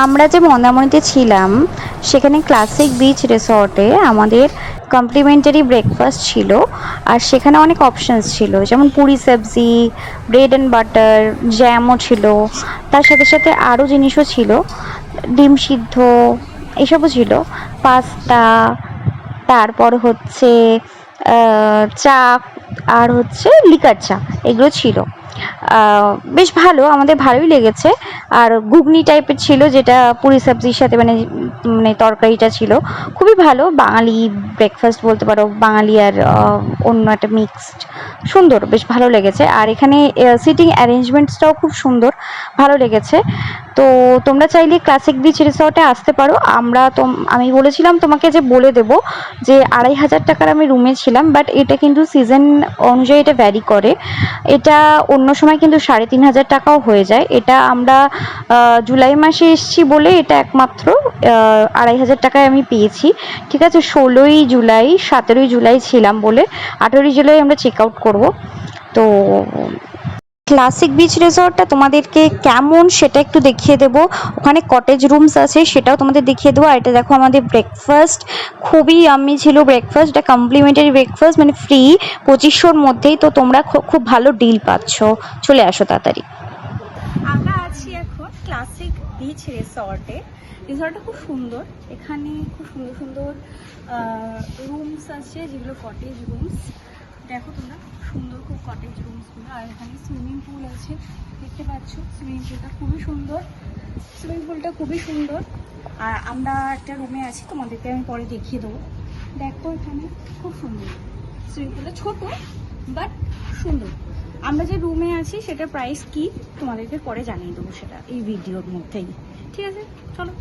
আমরা যে মন্দারমণিতে ছিলাম সেখানে ক্লাসিক বিচ রিসর্টে আমাদের কমপ্লিমেন্টারি ব্রেকফাস্ট ছিল। আর সেখানে অনেক অপশানস ছিল, যেমন পুরি সবজি, ব্রেড অ্যান্ড বাটার, জ্যামও ছিল। তার সাথে সাথে আরও জিনিসও ছিল, ডিম সিদ্ধ এসবও ছিল, পাস্তা, তারপর হচ্ছে চা, আর হচ্ছে লিকার চা, এগুলো ছিল। বেশ ভালো, আমাদের ভালোই লেগেছে। আর ঘুগনি টাইপের ছিল, যেটা পুরি সবজির সাথে মানে মানে তরকারিটা ছিল খুবই ভালো। বাঙালি ব্রেকফাস্ট বলতে পারো, বাঙালি আর অন্য একটা মিক্সড, সুন্দর, বেশ ভালো লেগেছে। আর এখানে সিটিং অ্যারেঞ্জমেন্টসটাও খুব সুন্দর, ভালো লেগেছে। তো তোমরা চাইলে ক্লাসিক বিচ রিসর্টে আসতে পারো। আমি বলেছিলাম তোমাকে যে বলে দেবো যে 2500 টাকার আমি রুমে ছিলাম, বাট এটা কিন্তু সিজন অনুযায়ী এটা ভ্যারি করে। এটা অন্য সময় কিন্তু 3500 টাকাও হয়ে যায়। এটা আমরা জুলাই মাসে এসেছি বলে এটা একমাত্র 2500 টাকায় আমি পেয়েছি। ঠিক আছে, 16ই জুলাই 17ই জুলাই ছিলাম বলে 18ই জুলাই আমরা চেক আউট করবো। তো ক্লাসিক বিচ রিসর্টটা তোমাদেরকে কেমন সেটা একটু দেখিয়ে দেবো। ওখানে কটেজ রুমস আছে, সেটাও তোমাদের দেখিয়ে দেবো। আর এটা দেখো আমাদের ব্রেকফাস্ট, খুবই ইয়াম্মি ছিল ব্রেকফাস্ট। এটা কমপ্লিমেন্টারি ব্রেকফাস্ট, মানে ফ্রি 2500-র মধ্যেই। তো তোমরা খুব ভালো ডিল পাচ্ছ, চলে আসো তাড়াতাড়ি। আমরা আছি এখন ক্লাসিক বিচ রিসর্টে। রিসর্টটা খুব সুন্দর, এখানে খুব সুন্দর সুন্দর রুমস আছে, যেগুলো কটেজ রুমস। দেখো তোমরা, সুন্দর খুব কটেজ রুমসগুলো। আর এখানে সুইমিং পুল আছে, দেখতে পাচ্ছ সুইমিং পুলটা খুবই সুন্দর। আর আমরা একটা রুমে আছি, তোমাদেরকে আমি পরে দেখিয়ে দেবো। দেখো এখানে খুব সুন্দর সুইমিং পুলটা, ছোট বাট সুন্দর। আমরা যে রুমে আছি সেটার প্রাইস কি তোমাদেরকে পরে জানিয়ে দেবো, সেটা এই ভিডিওর মধ্যেই। ঠিক আছে, চলো।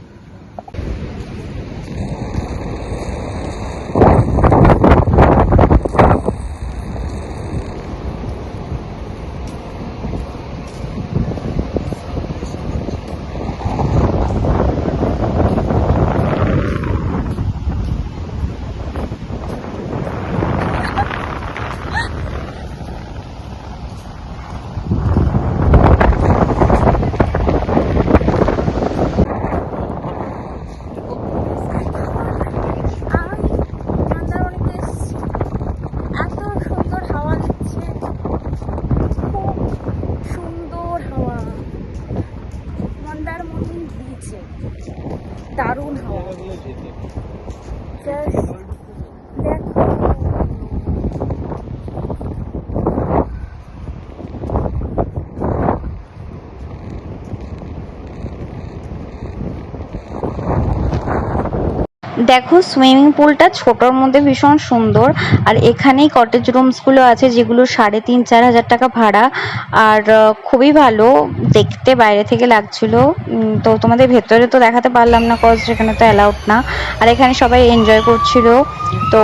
দারুণ হাওয়া, জাস্ট দেখো। দেখো সুইমিং পুলটা ছোটোর মধ্যে ভীষণ সুন্দর। আর এখানেই কটেজ রুমসগুলো আছে, যেগুলো 3500-4000 টাকা ভাড়া। আর খুবই ভালো দেখতে, বাইরে থেকে লাগছিল। তো তোমাদের ভেতরে তো দেখাতে পারলাম না, কজ সেখানে তো অ্যালাউড না। আর এখানে সবাই এনজয় করছিল, তো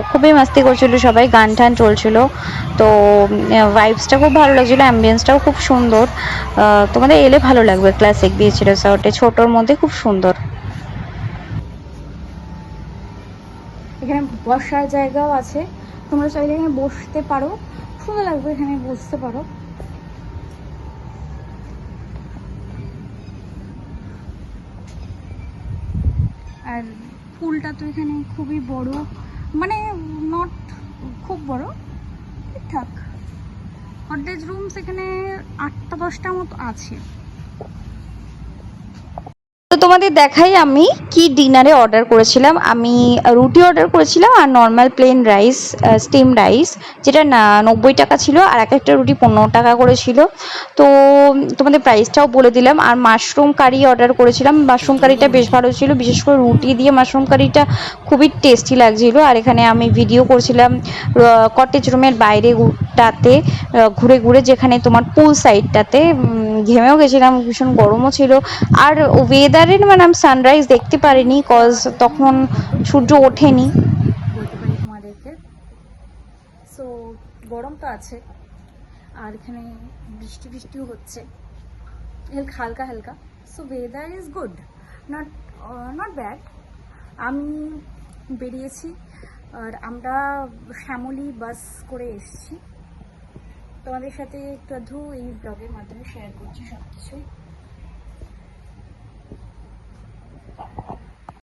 খুবই মাস্তি করছিল সবাই, গান টান চলছিল। তো ভাইবসটা খুব ভালো লাগছিলো, অ্যাম্বিয়েন্সটাও খুব সুন্দর। তোমাদের এলে ভালো লাগবে ক্লাসিক বিচ রিসর্টে, ছোটোর মধ্যে খুব সুন্দর। এখানে বসার জায়গাও আছে, তোমরা চাইলে এখানে বসতে পারো, সুন্দর লাগবে, এখানে বসতে পারো। আর পুলটা তো এখানে খুবই বড়, মানে নট খুব বড়, ঠিকঠাক। কটেজ রুমস এখানে 8টা-10টা মতো আছে। তো তোমাদের দেখাই আমি কি ডিনারে অর্ডার করেছিলাম। আমি রুটি অর্ডার করেছিলাম আর normal plain rice, steam rice, যেটা না 90 টাকা ছিল, আর এক একটা রুটি 15 টাকা করেছিল। তো তোমাদের প্রাইসটাও বলে দিলাম। আর মাশরুম কারি অর্ডার করেছিলাম, মাশরুম কারিটা বেশ ভালো ছিল, বিশেষ করে রুটি দিয়ে মাশরুম কারিটা খুবই টেস্টি লাগছিল। আর এখানে আমি ভিডিও করছিলাম কটেজ রুমের বাইরেটাতে ঘুরে ঘুরে, যেখানে তোমার পুল সাইডটাতে, ঘেমেও গেছিলাম, ভীষণ গরমও ছিল। আর ওয়েদারের মানে আমি সানরাইজ দেখতে পারিনি, কজ তখন সূর্য ওঠেনি বলতে পারি তোমাদেরকে। সো গরম তো আছে, আর এখানে বৃষ্টি বৃষ্টিও হচ্ছে হালকা হালকা। So weather is good, not not bad. আমি বেরিয়েছি, আর আমরা শ্যামলী বাস করে এসেছি। তোমাদের সাথে একটু আধটু এই ব্লগের মাধ্যমে শেয়ার করছি সব কিছুই।